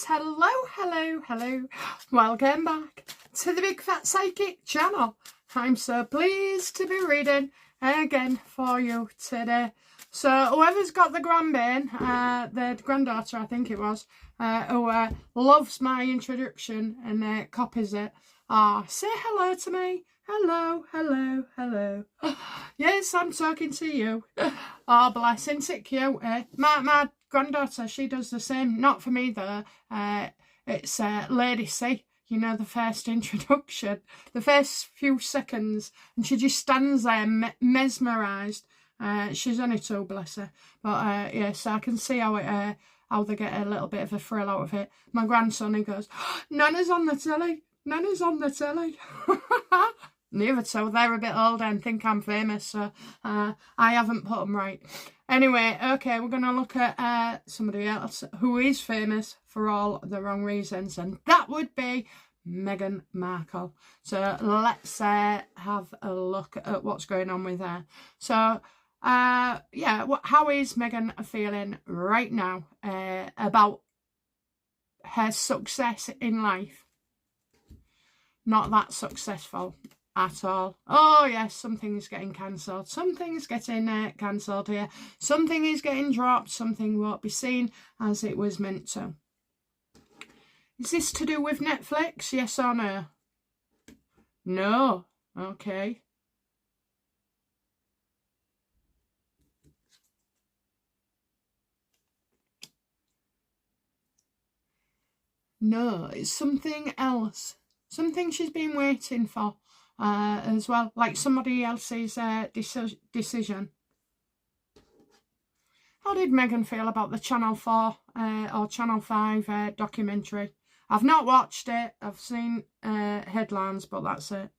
hello. Welcome back to the Big Fat Psychic channel. I'm so pleased to be reading again for you today. So whoever's got the grandbairn, the granddaughter I think it was, who loves my introduction and copies it, say hello to me. Hello. Yes, I'm talking to you. Oh, bless, isn't it cute? My granddaughter, she does the same. Not for me though. It's Lady C. You know, the first introduction, the first few seconds, and she just stands there mesmerised. She's only 2, bless her. But yes, I can see how they get a little bit of a thrill out of it. My grandson, he goes, Nana's on the telly. Nana's on the telly. The other two, they're a bit older and think I'm famous, so I haven't put them right. Anyway, okay, we're going to look at somebody else who is famous for all the wrong reasons, and that would be Meghan Markle. So let's have a look at what's going on with her. So, yeah, how is Meghan feeling right now about her success in life? Not that successful at all. Oh yes, something's getting cancelled. Something's getting cancelled here. Something is getting dropped. Something won't be seen as it was meant to. Is this to do with Netflix? Yes or no? No. Okay. No, it's something else. Something she's been waiting for. As well, like somebody else's decision. How did Meghan feel about the Channel 4 or Channel 5 documentary? I've not watched it. I've seen headlines, but that's it.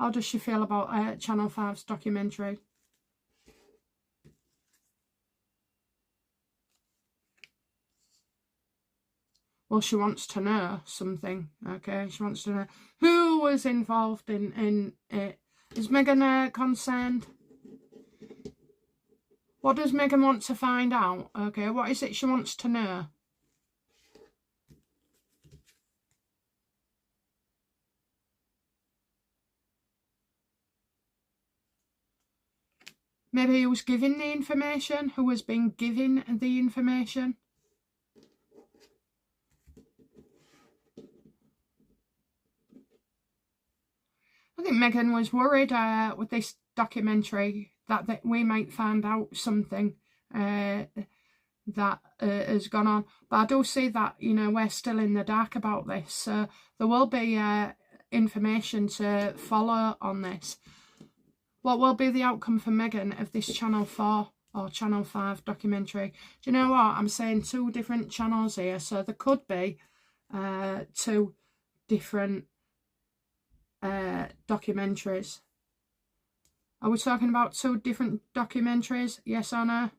How does she feel about Channel 5's documentary? Well, she wants to know something, okay? She wants to know who was involved in it. Is Meghan concerned? What does Meghan want to find out? Okay, what is it she wants to know? Maybe who's giving the information? Who has been giving the information? I think Meghan was worried with this documentary that we might find out something that has gone on. But I do see that, you know, we're still in the dark about this. So there will be information to follow on this. What will be the outcome for Meghan of this Channel 4 or Channel 5 documentary? Do you know what? I'm saying 2 different channels here. So there could be 2 different documentaries. Are we talking about 2 different documentaries? Yes or no?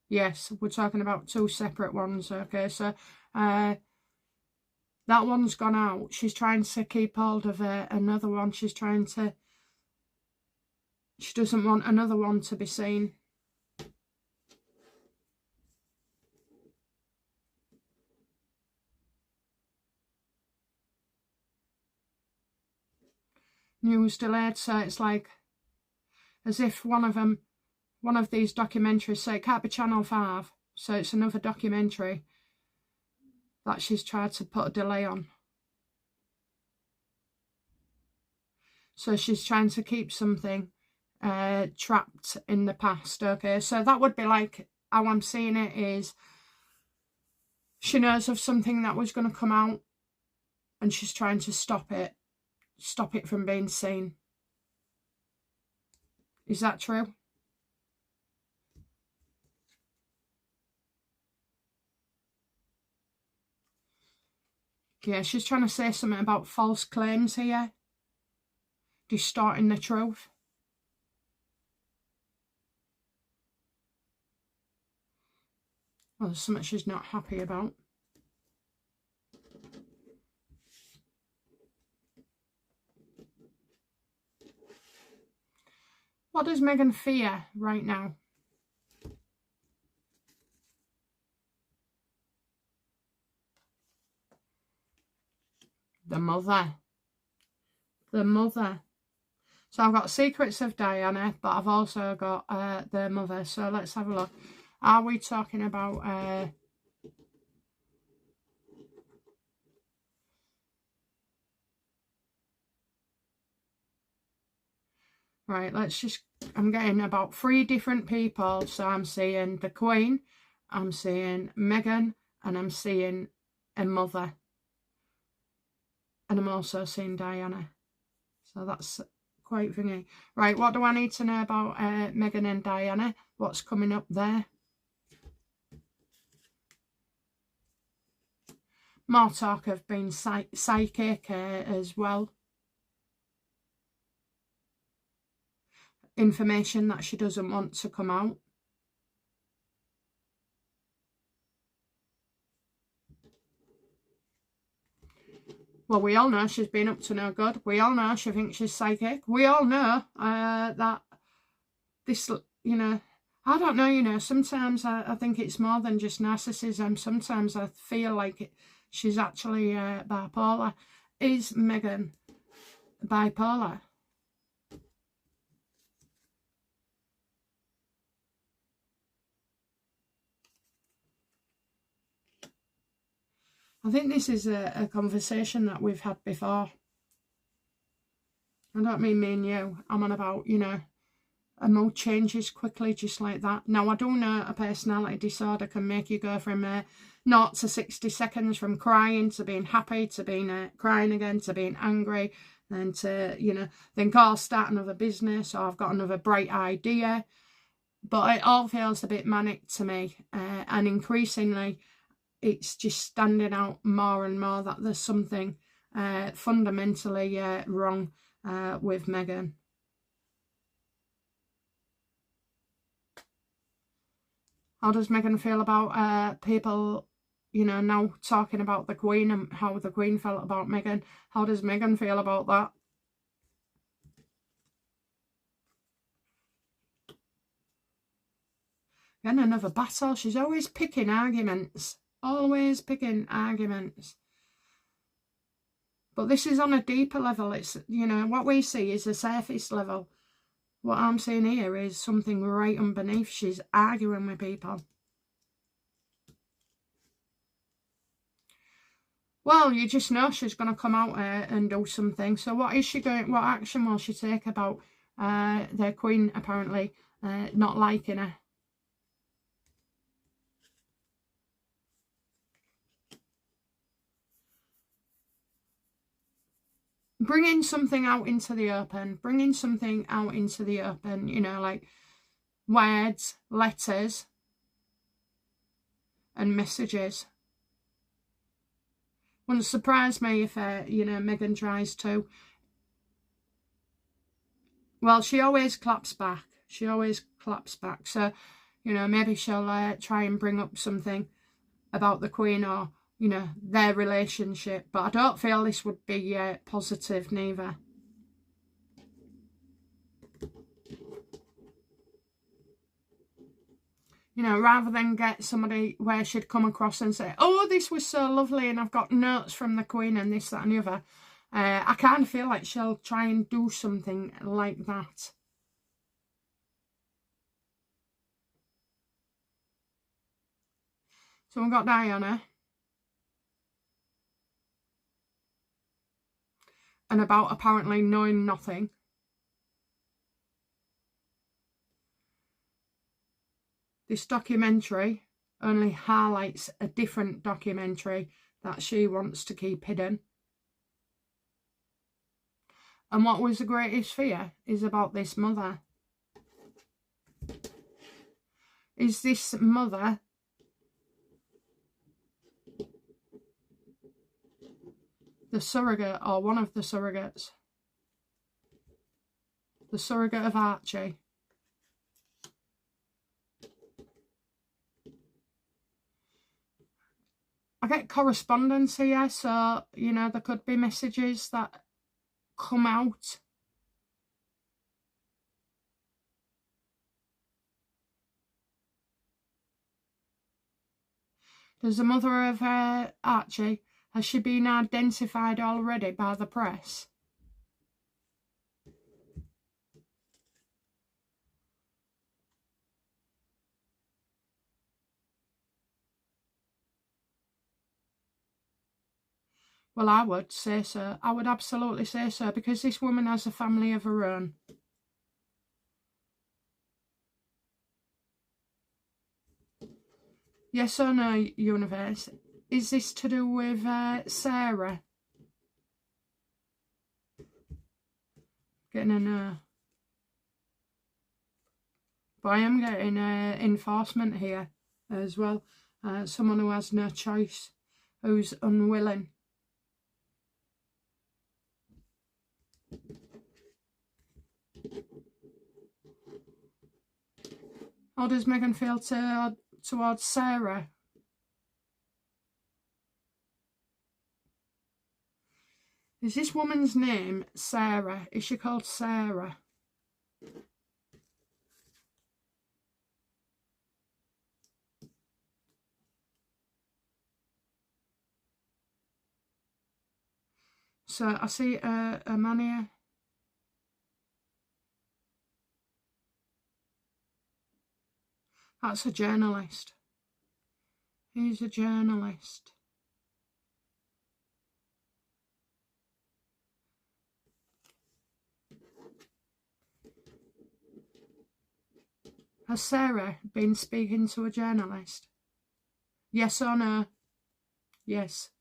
Yes, we're talking about 2 separate ones. Okay, so that one's gone out. She's trying to keep hold of another one. She doesn't want another one to be seen. News delayed, so it's like as if one of these documentaries, so it can't be Channel 5, so it's another documentary that she's tried to put a delay on. So she's trying to keep something trapped in the past. Okay, so that would be like how I'm seeing it is she knows of something that was going to come out and she's trying to stop it from being seen. Is that true? Yeah, she's trying to say something about false claims here. Distorting the truth. Well, there's something she's not happy about. What does Meghan fear right now? mother. The mother. So I've got Secrets of Diana, but I've also got the mother. So let's have a look. Are we talking about... Right, let's just... I'm getting about 3 different people. So I'm seeing the Queen, I'm seeing Meghan, and I'm seeing a mother. And I'm also seeing Diana. So that's quite thingy. Right, what do I need to know about Meghan and Diana? What's coming up there? More talk of being psychic as well. Information that she doesn't want to come out. Well, we all know she's been up to no good. We all know she thinks she's psychic. We all know that this, you know, I don't know, you know, sometimes I think it's more than just narcissism. Sometimes I feel like she's actually bipolar. Is Meghan bipolar? I think this is a conversation that we've had before. I don't mean me and you. I'm on about, you know, a mood changes quickly just like that. Now, I do know a personality disorder can make you go from 0 to 60 seconds, from crying to being happy to being crying again to being angry, then to, you know, think, oh, I'll start another business, or I've got another bright idea. But it all feels a bit manic to me, and increasingly it's just standing out more and more that there's something fundamentally wrong with Meghan. How does Meghan feel about people, you know, now talking about the Queen and how the Queen felt about Meghan? How does Meghan feel about that? Again, another battle. She's always picking arguments. Always picking arguments. But this is on a deeper level. It's, you know, what we see is the surface level. What I'm seeing here is something right underneath. She's arguing with people. Well, you just know she's going to come out and do something. So what is she going? What action will she take about their Queen apparently not liking her? Bringing something out into the open. Bringing something out into the open. You know, like words, letters, and messages. Wouldn't surprise me if, you know, Meghan tries to. Well, she always claps back. She always claps back. So, you know, maybe she'll try and bring up something about the Queen, or, you know, their relationship. But I don't feel this would be positive neither. You know, rather than get somebody where she'd come across and say, oh, this was so lovely and I've got notes from the Queen and this, that and the other. I kind of feel like she'll try and do something like that. So we've got Diana. And about apparently knowing nothing. This documentary only highlights a different documentary that she wants to keep hidden. And what was the greatest fear is about this mother. Is this mother the surrogate, or one of the surrogates? The surrogate of Archie. I get correspondence here, so, you know, there could be messages that come out. Does the mother of Archie Has she been identified already by the press? Well, I would say so. I would absolutely say so, because this woman has a family of her own. Yes or no, universe? Is this to do with Sarah? Getting a no. But I am getting enforcement here as well. Someone who has no choice, who's unwilling. How does Meghan feel towards Sarah? Is this woman's name Sarah? Is she called Sarah? So I see a man here. That's a journalist. He's a journalist. Has Sarah been speaking to a journalist? Yes or no? Yes.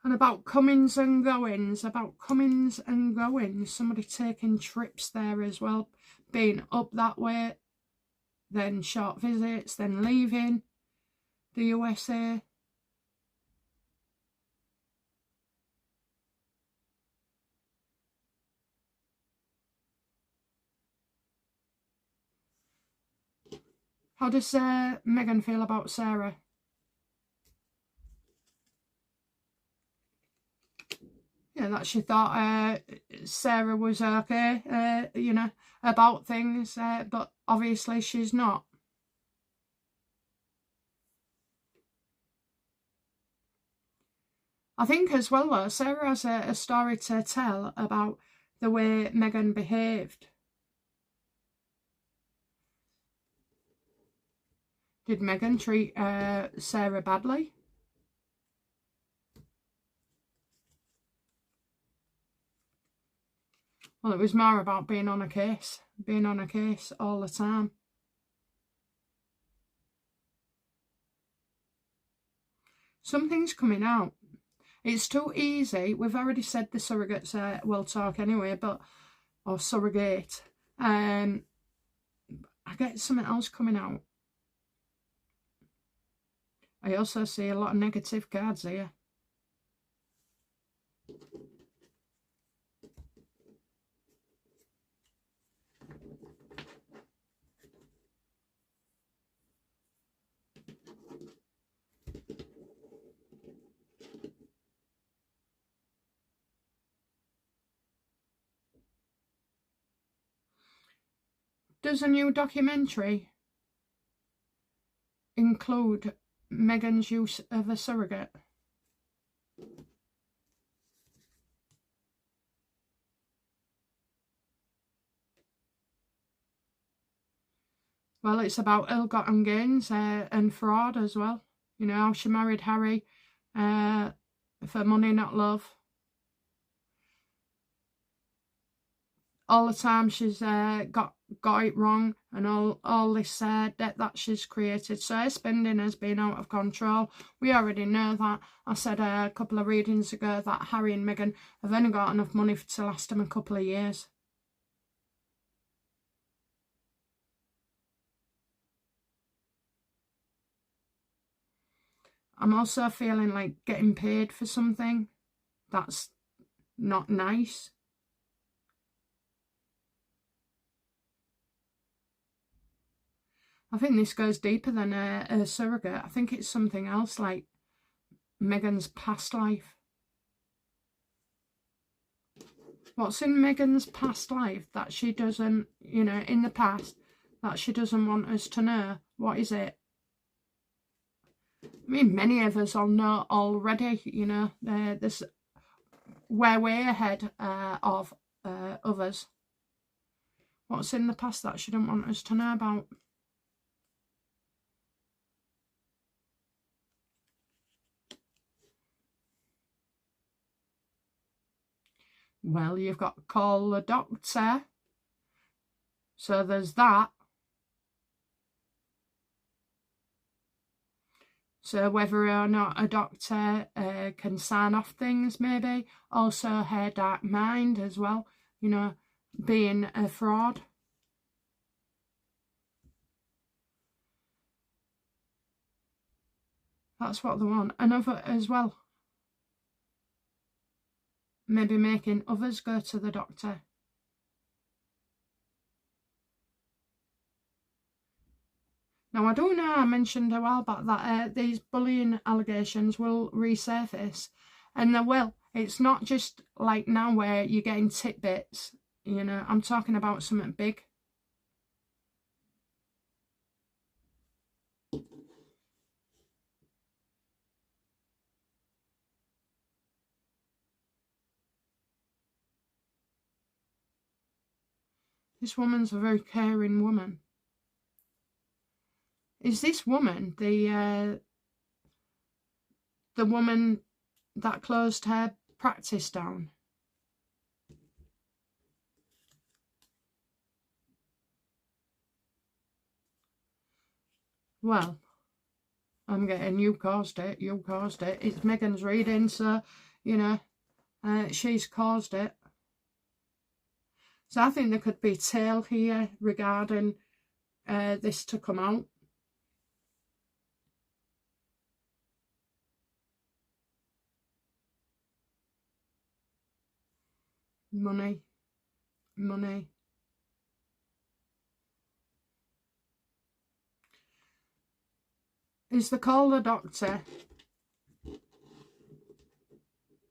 And about comings and goings, somebody taking trips there as well, being up that way, then short visits, then leaving the USA. How does Meghan feel about Sarah? Yeah, that she thought Sarah was okay, you know, about things, but obviously she's not. I think as well, though, Sarah has a story to tell about the way Meghan behaved. Did Meghan treat Sarah badly? Well, it was more about being on a case all the time. Something's coming out. It's too easy. We've already said the surrogates will talk anyway, or surrogate. I get something else coming out. I also see a lot of negative cards here. Does a new documentary include Meghan's use of a surrogate? Well, it's about ill-gotten gains and fraud as well. You know, how she married Harry for money, not love. All the time she's got it wrong, and all this debt that she's created. So her spending has been out of control. We already know that. I said a couple of readings ago that Harry and Meghan have only got enough money to last them a couple of years. I'm also feeling like getting paid for something that's not nice. I think this goes deeper than a surrogate. I think it's something else, like Meghan's past life. What's in Meghan's past life that she doesn't, you know, in the past, that she doesn't want us to know? What is it? I mean, many of us all know already, you know, this we're way ahead of others. What's in the past that she don't want us to know about? Well, you've got to call the doctor. So there's that. So whether or not a doctor can sign off things, maybe. Also her dark mind as well, you know, being a fraud. That's what they want. Another as well. Maybe making others go to the doctor. Now, I do know I mentioned a while back that these bullying allegations will resurface, and they will. It's not just like now where you're getting tidbits, you know, I'm talking about something big. This woman's a very caring woman. Is this woman the woman that closed her practice down? Well, I'm getting you caused it. It's Meghan's reading, so, you know, she's caused it. So I think there could be a tale here regarding this to come out. Money. Is the call the doctor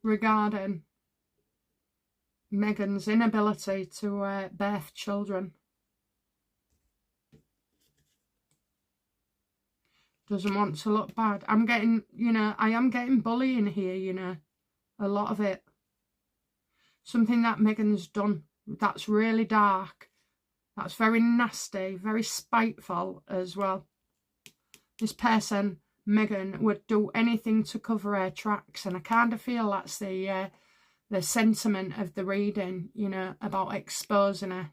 regarding Meghan's inability to birth children? Doesn't want to look bad. I'm getting, you know, I am getting bullying here, you know, a lot of it. Something that Meghan's done that's really dark. That's very nasty, very spiteful as well. This person, Meghan, would do anything to cover her tracks, and I kind of feel that's the sentiment of the reading, you know, about exposing her.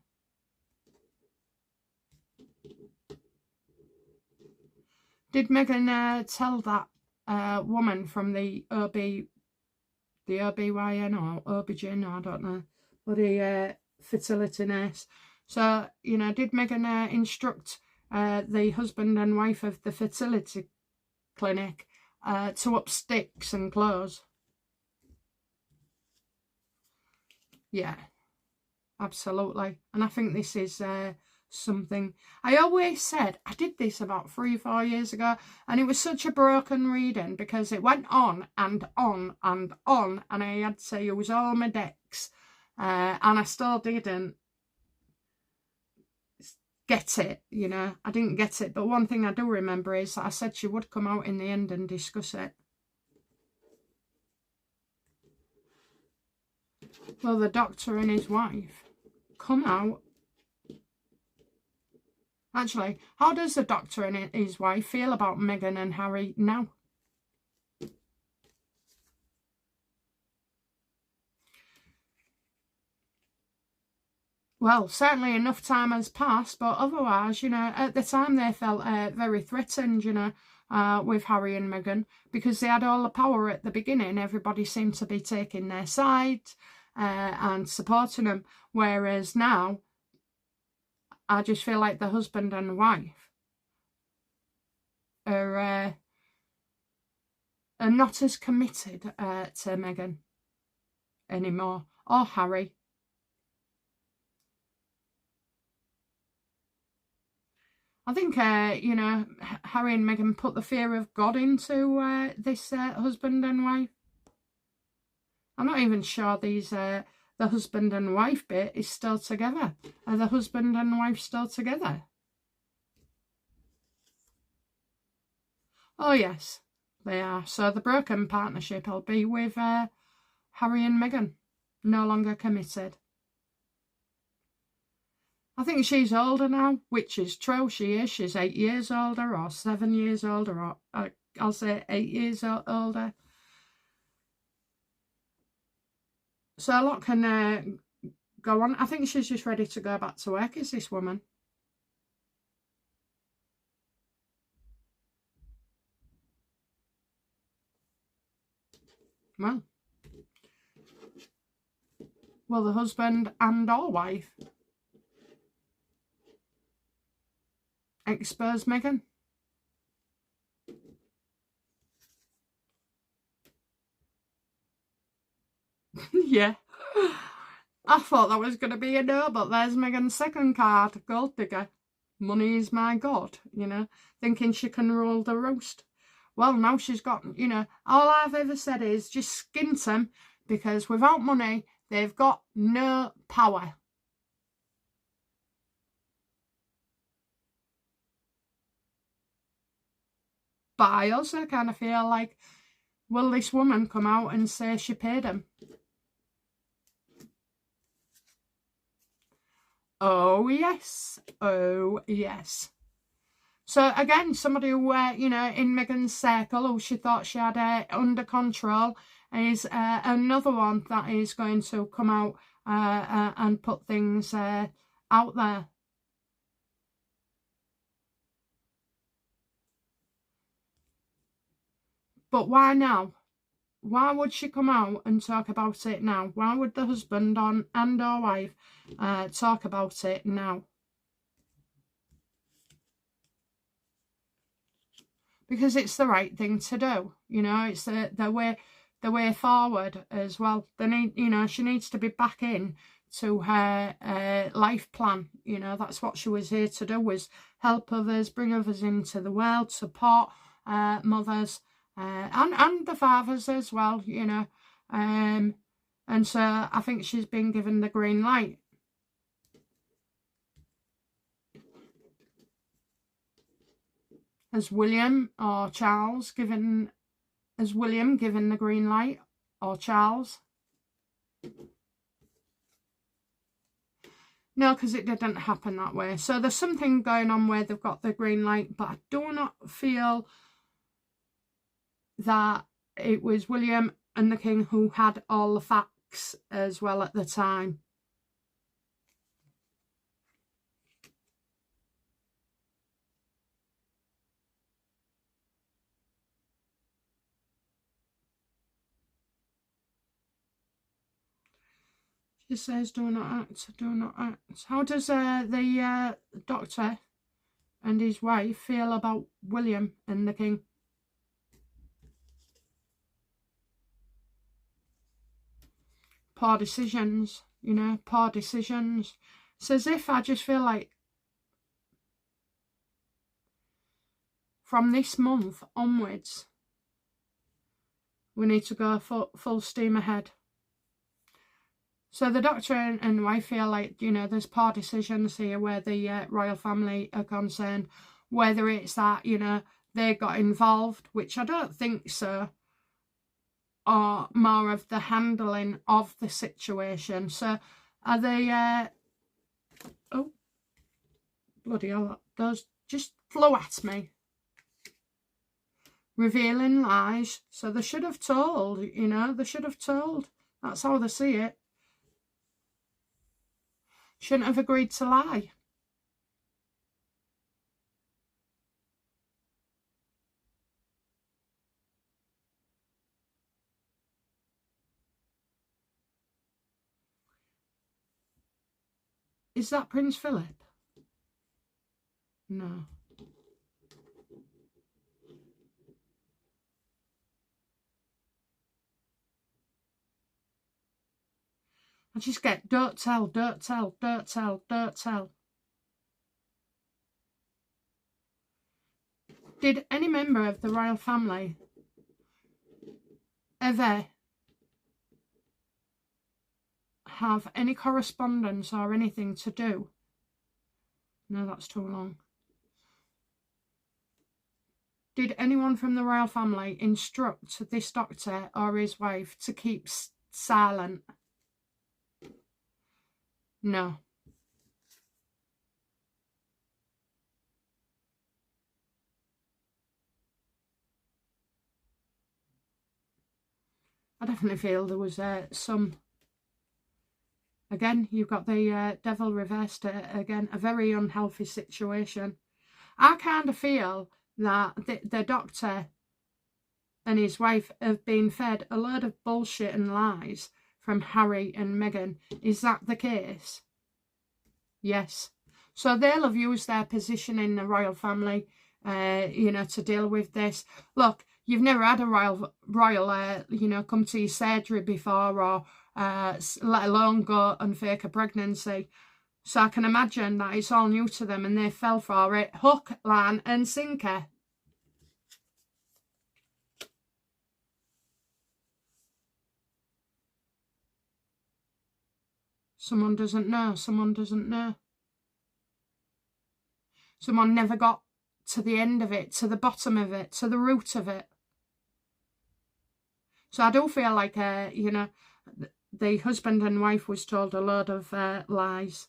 Did Meghan tell that woman from the OBYN or OBGYN, I don't know, or the fertility nurse? So, you know, did Meghan instruct the husband and wife of the fertility clinic to up sticks and clothes? Yeah, absolutely. And I think this is something I always said. I did this about 3 or 4 years ago, and it was such a broken reading because it went on and on and on, and I had to use all my decks, and I still didn't get it, you know. I didn't get it, but one thing I do remember is that I said she would come out in the end and discuss it. Well, the doctor and his wife come out. Actually, how does the doctor and his wife feel about Meghan and Harry now? Well, certainly enough time has passed, but otherwise, you know, at the time they felt very threatened, you know, with Harry and Meghan, because they had all the power at the beginning. Everybody seemed to be taking their side and supporting them, whereas now, I just feel like the husband and wife are not as committed to Meghan anymore, or Harry. I think, you know, Harry and Meghan put the fear of God into this husband and wife. I'm not even sure these the husband and wife bit is still together. Are the husband and wife still together? Oh yes, they are. So the broken partnership will be with Harry and Meghan, no longer committed. I think she's older now, which is true. She is. She's 8 years older or 7 years older, or I'll say 8 years older. So a lot can go on. I think she's just ready to go back to work, is this woman. Well, will the husband and or wife expose Meghan? Yeah. I thought that was going to be a no, but there's Meghan's second card, gold digger. Money is my god, thinking she can rule the roost. Well, now she's got, all I've ever said is just skint them, because without money, they've got no power. But I also kind of feel like, will this woman come out and say she paid him? Oh, yes. Oh, yes. So, again, somebody who, in Meghan's circle, who she thought she had under control, is another one that is going to come out and put things out there. But why now? Why would she come out and talk about it now? Why would the husband and or wife talk about it now? Because it's the right thing to do. It's the way forward as well. They need, she needs to be back in to her life plan. That's what she was here to do, was help others, bring others into the world, support mothers and the fathers as well, and so I think she's been given the green light. Has William or Charles given the green light, or Charles? No, because it didn't happen that way. So there's something going on where they've got the green light, but I do not feel that it was William and the King who had all the facts as well at the time. She says, do not act, do not act. How does the doctor and his wife feel about William and the King? Poor decisions, poor decisions. It's as if I just feel like from this month onwards, we need to go full steam ahead. So the doctor and wife feel like, there's poor decisions here where the royal family are concerned, whether it's that, they got involved, which I don't think so, or more of the handling of the situation. So are they, oh, bloody hell, those just flew at me. Revealing lies. So they should have told, they should have told. That's how they see it. Shouldn't have agreed to lie. Is that Prince Philip? No. I just get, don't tell, don't tell, don't tell, don't tell. Did any member of the royal family ever have any correspondence or anything to do? No, that's too long. Did anyone from the royal family instruct this doctor or his wife to keep silent? No. I definitely feel there was some... Again, you've got the devil reversed again, a very unhealthy situation. I kind of feel that the doctor and his wife have been fed a load of bullshit and lies from Harry and Meghan. Is that the case? Yes. So they'll have used their position in the royal family, you know, to deal with this. Look, you've never had a royal, you know, come to your surgery before, or let alone go and fake a pregnancy. So I can imagine that it's all new to them and they fell for it. Hook, line and sinker. Someone doesn't know. Someone doesn't know. Someone never got to the end of it, to the bottom of it, to the root of it. So I do feel like, you know, the husband and wife was told a load of lies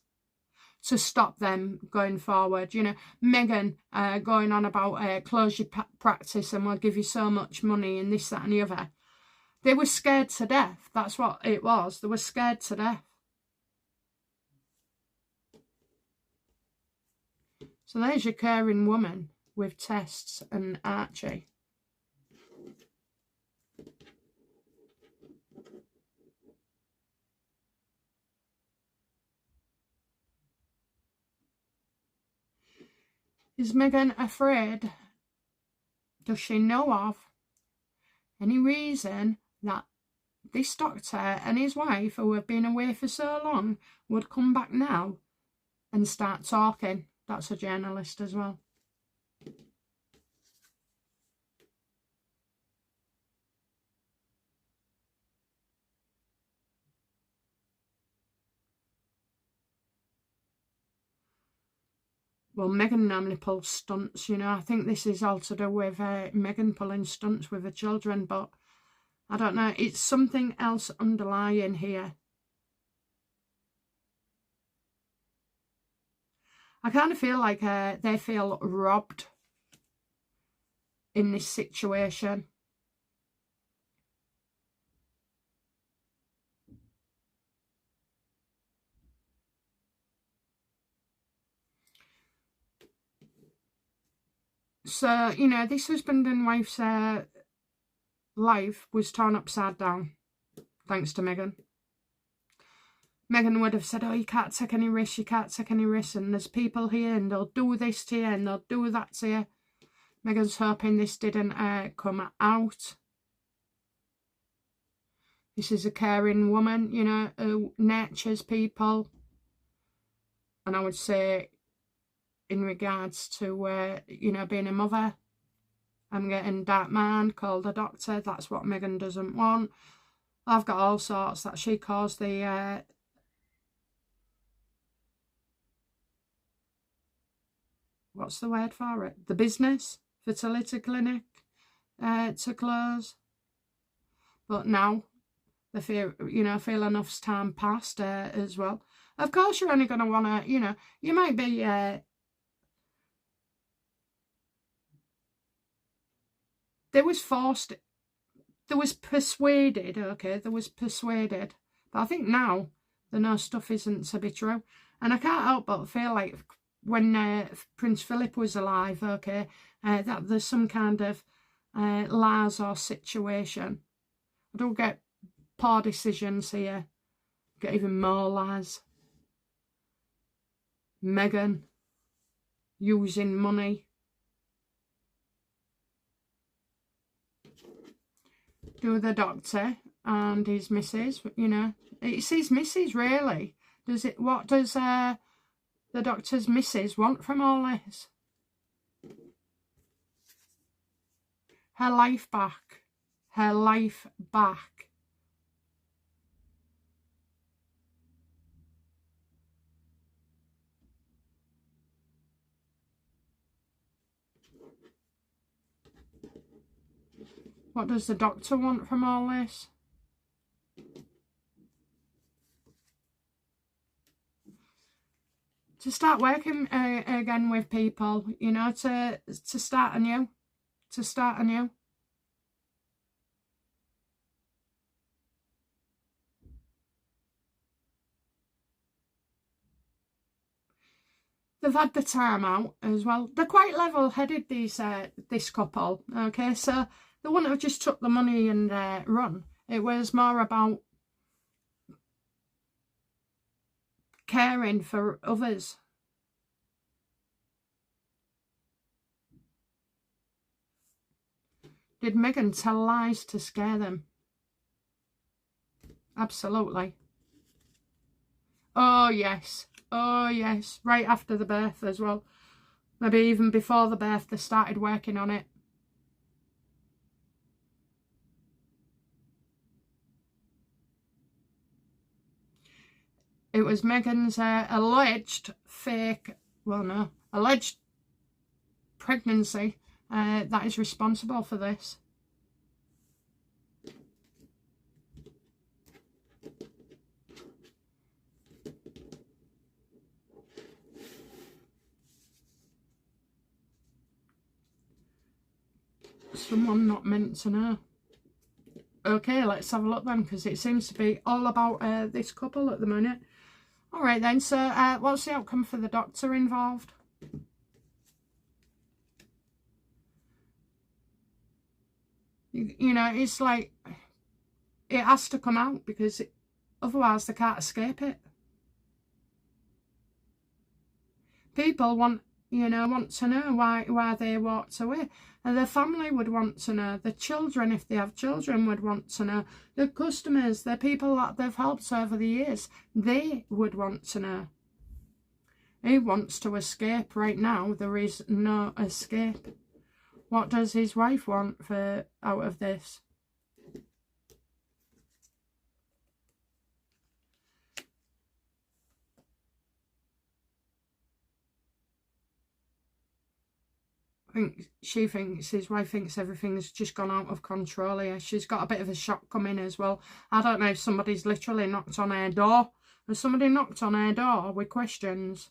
to stop them going forward. You know, Meghan going on about close your practice and we'll give you so much money and this, that and the other. They were scared to death. That's what it was. They were scared to death. So there's your caring woman with tests and Archie. Is Meghan afraid? Does she know of any reason that this doctor and his wife, who have been away for so long, would come back now and start talking? That's a journalist as well. Well, Meghan normally pulls stunts, you know. I think this is all to do with Meghan pulling stunts with her children, but I don't know. It's something else underlying here. I kind of feel like they feel robbed in this situation. So, you know, this husband and wife's life was torn upside down, thanks to Meghan. Meghan would have said, oh, you can't take any risks, you can't take any risks, and there's people here and they'll do this to you and they'll do that to you. Meghan's hoping this didn't come out. This is a caring woman, you know, who nurtures people. And I would say, in regards to, you know, being a mother, I'm getting Dark Man called a doctor. That's what Meghan doesn't want. I've got all sorts that she caused the... what's the word for it? The business, fertility clinic, to close. But now, they feel, you know, feel enough's time passed as well. Of course, you're only going to want to, you know, you might be... There was forced, there was persuaded, okay, there was persuaded. But I think now the no stuff isn't to be true. And I can't help but feel like when Prince Philip was alive, okay, that there's some kind of lies or situation. I don't get poor decisions here. I get even more lies. Meghan using money. Do the doctor and his missus, you know. It's his missus, really. What does the doctor's missus want from all this? Her life back. Her life back. What does the doctor want from all this? To start working again with people, you know, to start anew. To start anew. They've had the time out as well. They're quite level-headed, this couple, okay? So they wouldn't have just took the money and run. It was more about caring for others. Did Meghan tell lies to scare them? Absolutely. Oh, yes. Oh, yes. Right after the birth as well. Maybe even before the birth, they started working on it. It was Meghan's alleged alleged pregnancy that is responsible for this. Someone not meant to know. Okay, let's have a look then, because it seems to be all about this couple at the minute. All right then, so what's the outcome for the doctor involved? You know, it's like, it has to come out, because otherwise they can't escape it. People want to know why they walked away. And their family would want to know. The children, if they have children, would want to know. The customers, the people that they've helped over the years, they would want to know. He wants to escape right now. There is no escape. What does his wife want out of this? I think his wife thinks everything's just gone out of control here. She's got a bit of a shock coming as well. I don't know if somebody's literally knocked on her door. Has somebody knocked on her door with questions?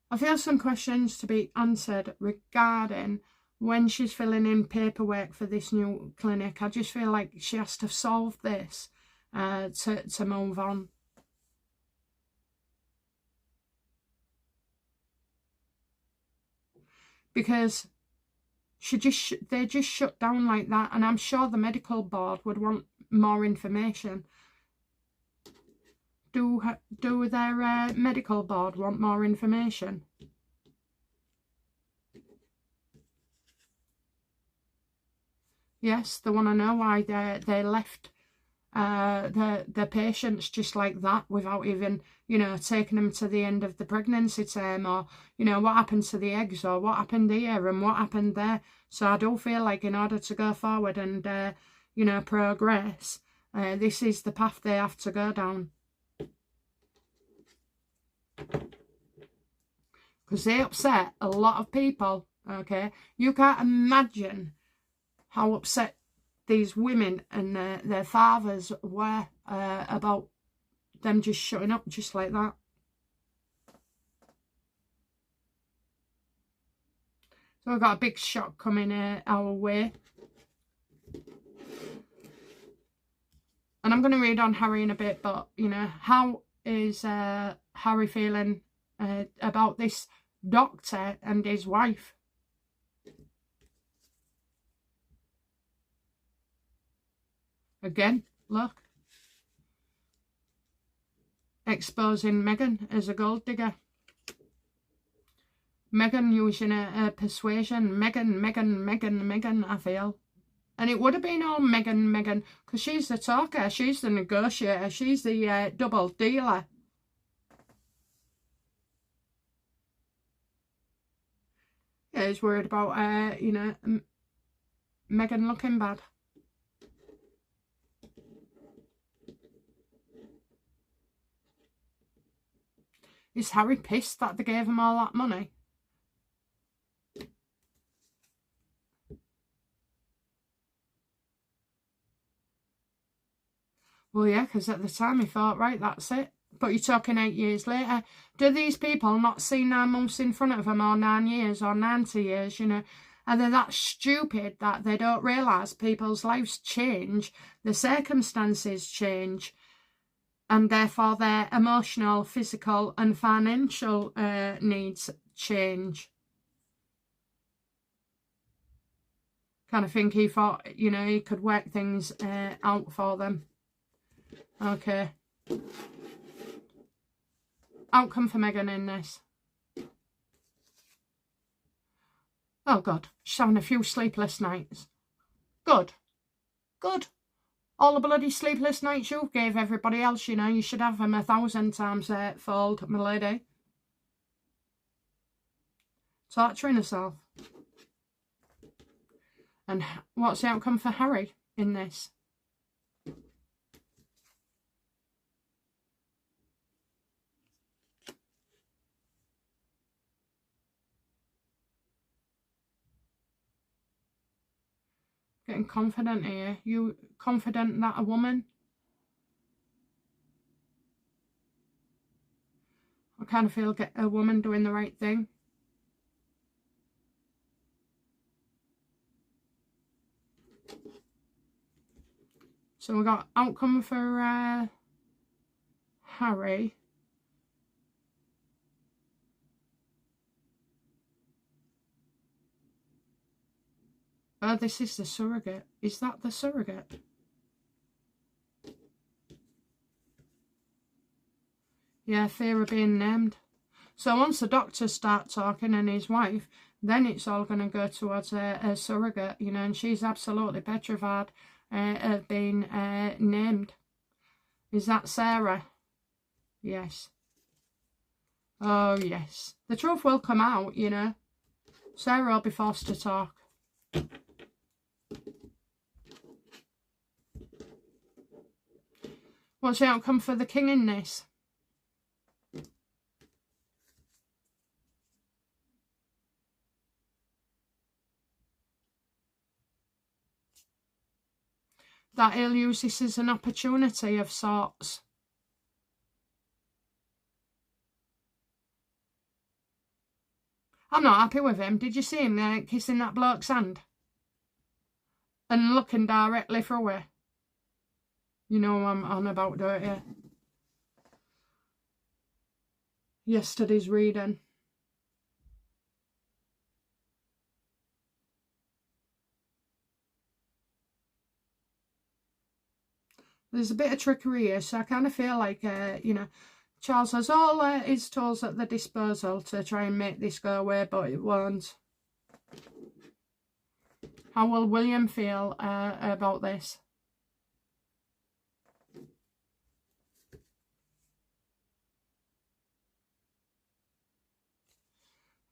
I feel some questions to be answered regarding when she's filling in paperwork for this new clinic. I just feel like she has to solve this to move on. Because they just shut down like that, and I'm sure the medical board would want more information. Do their medical board want more information? Yes, they want to know why they left their patients just like that, without even, you know, taking them to the end of the pregnancy term, or, you know, what happened to the eggs, or what happened here and what happened there. So I do feel like in order to go forward and, you know, progress, this is the path they have to go down. Because they upset a lot of people, okay? You can't imagine how upset these women and their fathers were about them just shutting up just like that. So we've got a big shock coming our way. And I'm going to read on Harry in a bit, but, you know, how is Harry feeling about this doctor and his wife? Again, look. Exposing Meghan as a gold digger. Meghan using a persuasion. Meghan, I feel. And it would have been all Meghan, because she's the talker, she's the negotiator, she's the double dealer. Yeah, he's worried about, you know, Meghan looking bad. Is Harry pissed that they gave him all that money? Well, yeah, because at the time he thought, right, that's it. But you're talking 8 years later. Do these people not see 9 months in front of them, or 9 years, or 90 years, you know? Are they that stupid that they don't realise people's lives change, the circumstances change, and therefore their emotional, physical and financial needs change? Kind of think he thought, you know, he could work things out for them. Okay. Outcome for Meghan in this. Oh, God. She's having a few sleepless nights. Good. Good. All the bloody sleepless nights you gave everybody else, you know, you should have them 1,000 times fold, my lady. Torturing herself. And what's the outcome for Harry in this? Getting confident here. You confident that a woman? I kind of feel get a woman doing the right thing. So we got outcome for Harry. Oh, this is the surrogate. Is that the surrogate? Yeah, fear of being named. So once the doctors start talking and his wife, then it's all going to go towards a surrogate, you know, and she's absolutely petrified of being named. Is that Sarah? Yes. Oh, yes. The truth will come out, you know. Sarah will be forced to talk. What's the outcome for the king in this? That he'll use this as an opportunity of sorts. I'm not happy with him. Did you see him kissing that bloke's hand? And looking directly through her. You know what I'm on about, don't you? Yesterday's reading. There's a bit of trickery here, so I kind of feel like, you know, Charles has all his tools at the disposal to try and make this go away, but it won't. How will William feel about this?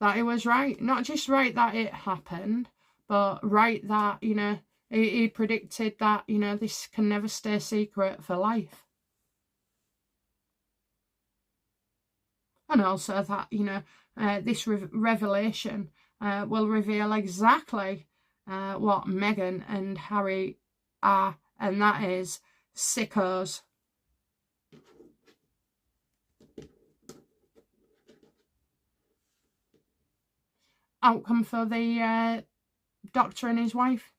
That he was right. Not just right that it happened, but right that, you know, he predicted that, you know, this can never stay secret for life. And also that, you know, this revelation will reveal exactly what Meghan and Harry are, and that is sickos. Outcome for the doctor and his wife.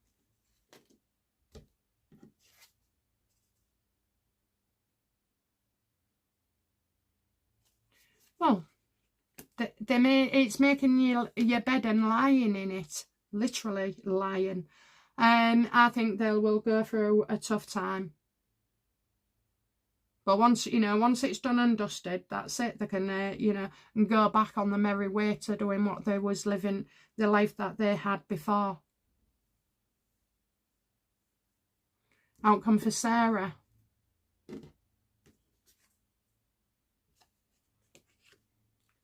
Well, it's making your bed and lying in it, literally lying. I think they will go through a tough time. But once, you know, once it's done and dusted, that's it. They can, you know, go back on the merry way to doing what they was living, the life that they had before. Outcome for Sarah.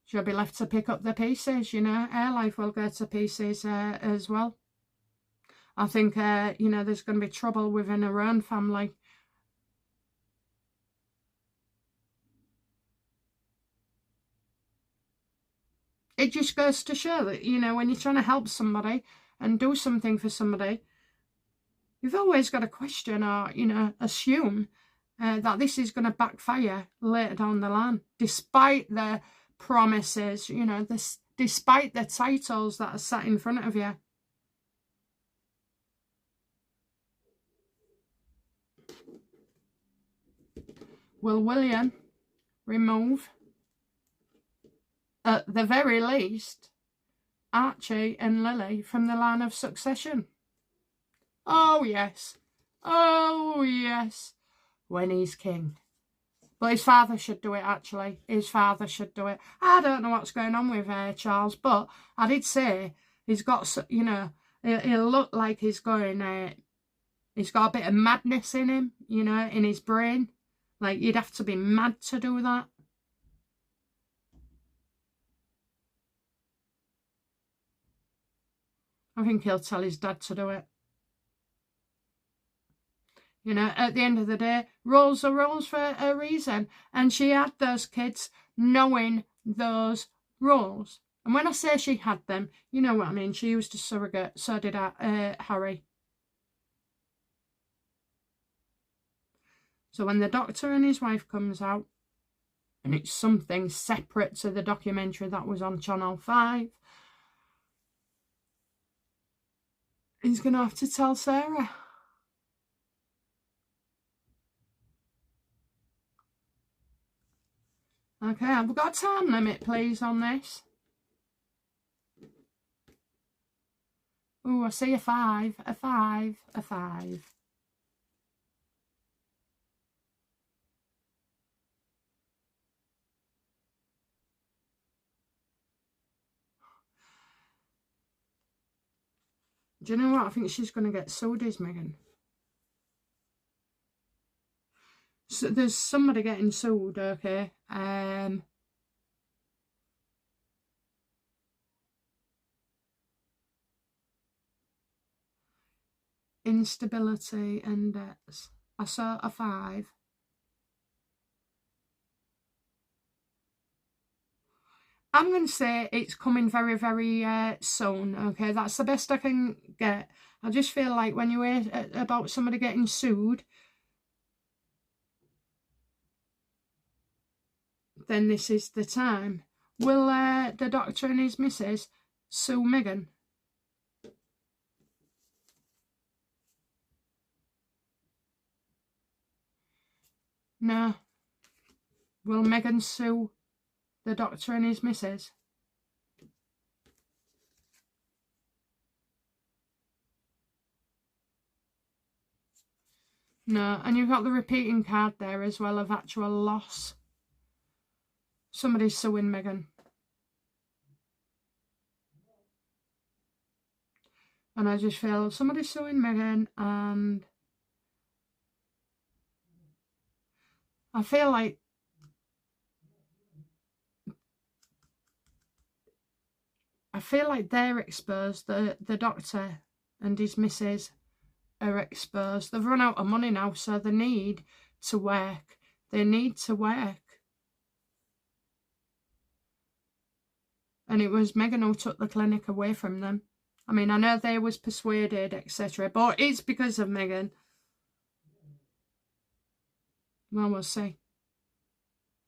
She'll be left to pick up the pieces, you know. Her life will go to pieces as well. I think, you know, there's going to be trouble within her own family. It just goes to show that, you know, when you're trying to help somebody and do something for somebody, you've always got to question or, you know, assume that this is going to backfire later down the line, despite the promises, you know, despite the titles that are sat in front of you. Will William remove, at the very least, Archie and Lily from the line of succession? Oh, yes. Oh, yes. When he's king. But his father should do it, actually. His father should do it. I don't know what's going on with Charles, but I did say he's got, you know, he'll look like he's going, he's got a bit of madness in him, you know, in his brain. Like, you'd have to be mad to do that. I think he'll tell his dad to do it. You know, at the end of the day, rules are rules for a reason. And she had those kids knowing those rules. And when I say she had them, you know what I mean. She used to surrogate. So did Harry. So when the doctor and his wife comes out, and it's something separate to the documentary that was on Channel 5, he's going to have to tell Sarah. Okay, have we got a time limit, please, on this? Oh, I see a 5, a 5, a 5. Do you know what? I think she's going to get sued, is Meghan. So there's somebody getting sued, okay? Instability and debts. I saw a 5. I'm going to say it's coming very, very soon, okay? That's the best I can get. I just feel like when you hear about somebody getting sued, then this is the time. Will the doctor and his missus sue Meghan? No. Will Meghan sue the doctor and his missus? No. And you've got the repeating card there as well of actual loss. Somebody's suing Meghan. And I just feel somebody's suing Meghan, and I feel like they're exposed. The doctor and his missus are exposed. They've run out of money now, so they need to work. They need to work. And it was Meghan who took the clinic away from them. I mean, I know they was persuaded, etc. But it's because of Meghan. Well, we'll see.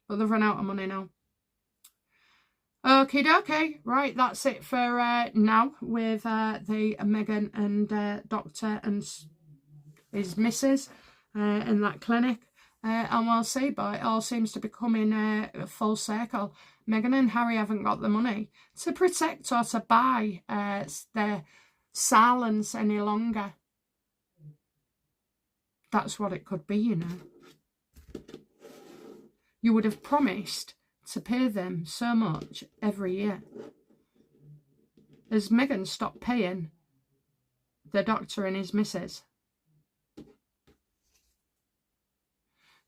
But they've run out of money now. Okie dokie. Right, that's it for now with the Meghan and doctor and his missus in that clinic. And we'll see, but it all seems to be coming full circle. Meghan and Harry haven't got the money to protect or to buy their silence any longer. That's what it could be, you know. You would have promised to pay them so much every year. Has Meghan stopped paying the doctor and his missus?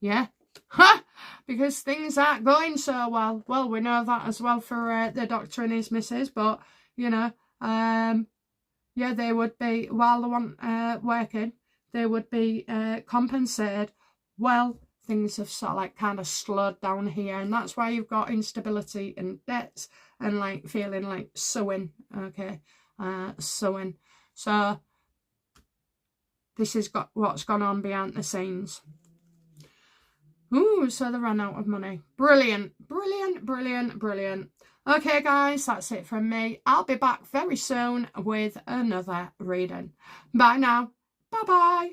Yeah. Ha! Because things aren't going so well. Well, we know that as well for the doctor and his missus, but, you know, yeah, they would be, while they weren't working, they would be compensated. Well, things have sort of like kind of slowed down here, and that's why you've got instability and debts and like feeling like suing. Okay, suing. So this is what's gone on behind the scenes. Ooh, so they ran out of money. Brilliant, brilliant, brilliant, brilliant. Okay, guys, that's it from me. I'll be back very soon with another reading. Bye now. Bye-bye.